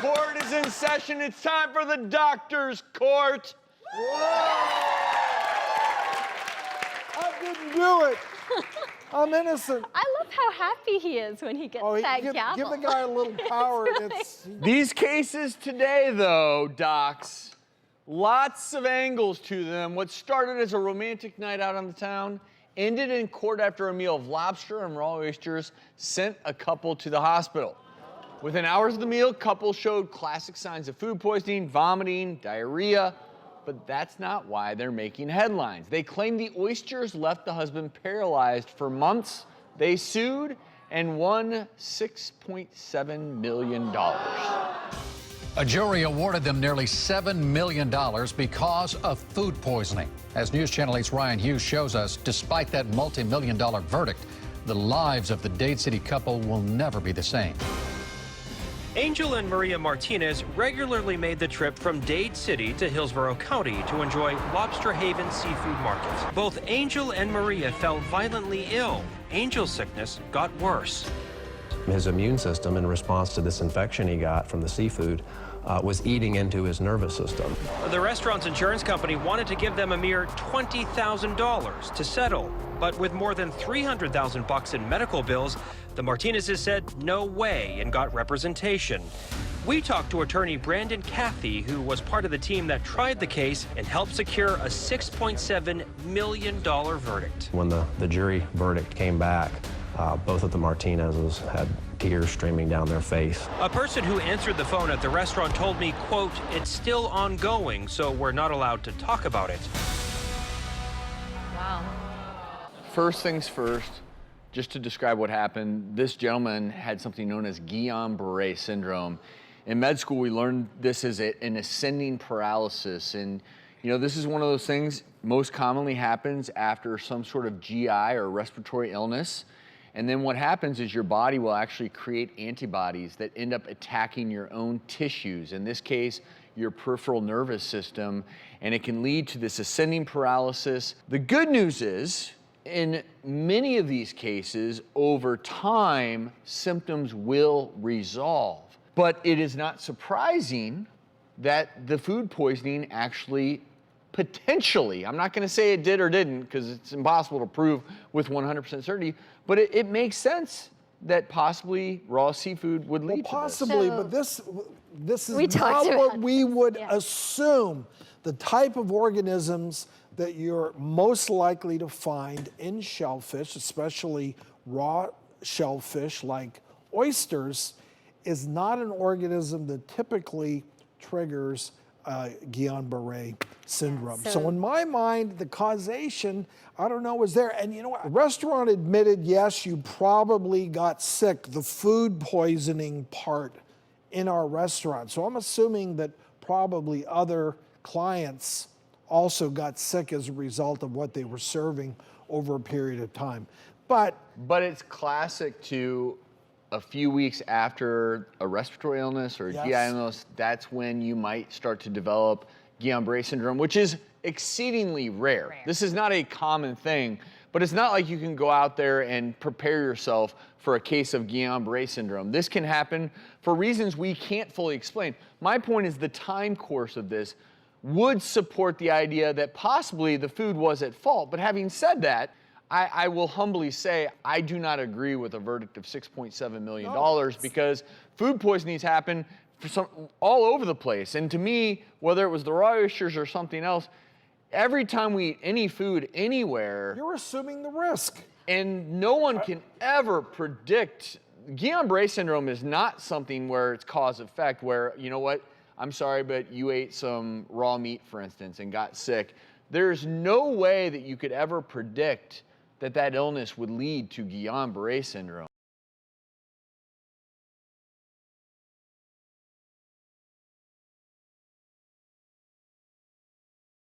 Court is in session. It's time for the doctor's court. I didn't do it. I'm innocent. I love how happy he is when he gets that gavel. Give the guy a little power. These cases today, though, docs, lots of angles to them. What started as a romantic night out on the town ended in court after a meal of lobster and raw oysters sent a couple to the hospital. Within hours of the meal, couple showed classic signs of food poisoning, vomiting, diarrhea, but that's not why they're making headlines. They claim the oysters left the husband paralyzed for months. They sued and won $6.7 million. A jury awarded them nearly $7 million because of food poisoning. As News Channel 8's Ryan Hughes shows us, despite that multi-million-dollar verdict, the lives of the Dade City couple will never be the same. Angel and Maria Martinez regularly made the trip from Dade City to Hillsborough County to enjoy Lobster Haven Seafood Market. Both Angel and Maria fell violently ill. Angel's sickness got worse. His immune system, in response to this infection he got from the seafood, was eating into his nervous system. The restaurant's insurance company wanted to give them a mere $20,000 to settle. But with more than $300,000 in medical bills, the Martinezes said no way and got representation. We talked to attorney Brandon Cathy, who was part of the team that tried the case and helped secure a $6.7 million verdict. When the jury verdict came back, both of the Martinezes had tears streaming down their face. A person who answered the phone at the restaurant told me, quote, "It's still ongoing, so we're not allowed to talk about it." Wow. First things first, just to describe what happened, this gentleman had something known as Guillain-Barré syndrome. In med school, we learned this as an ascending paralysis. And, you know, this is one of those things most commonly happens after some sort of GI or respiratory illness. And then what happens is your body will actually create antibodies that end up attacking your own tissues, in this case, your peripheral nervous system, and it can lead to this ascending paralysis. The good news is, in many of these cases, over time, symptoms will resolve. But it is not surprising that the food poisoning actually potentially, I'm not going to say it did or didn't because it's impossible to prove with 100% certainty, but it makes sense that possibly raw seafood would lead to this. Possibly, but this is not what we would assume. The type of organisms that you're most likely to find in shellfish, especially raw shellfish like oysters, is not an organism that typically triggers Guillain-Barré syndrome. So in my mind, the causation, I don't know, is there. And you know what? The restaurant admitted, yes, you probably got sick, the food poisoning part in our restaurant. So I'm assuming that probably other clients also got sick as a result of what they were serving over a period of time. But it's classic to a few weeks after a respiratory illness or a GI illness, that's when you might start to develop Guillain-Barré syndrome, which is exceedingly rare. This is not a common thing, but it's not like you can go out there and prepare yourself for a case of Guillain-Barré syndrome. This can happen for reasons we can't fully explain. My point is the time course of this would support the idea that possibly the food was at fault. But having said that, I will humbly say I do not agree with a verdict of $6.7 million because food poisonings happen all over the place. And to me, whether it was the raw oysters or something else, every time we eat any food anywhere, you're assuming the risk. And no one can ever predict. Guillain-Barré syndrome is not something where it's cause-effect, where, you know what, I'm sorry, but you ate some raw meat, for instance, and got sick. There's no way that you could ever predict that illness would lead to Guillain-Barré syndrome.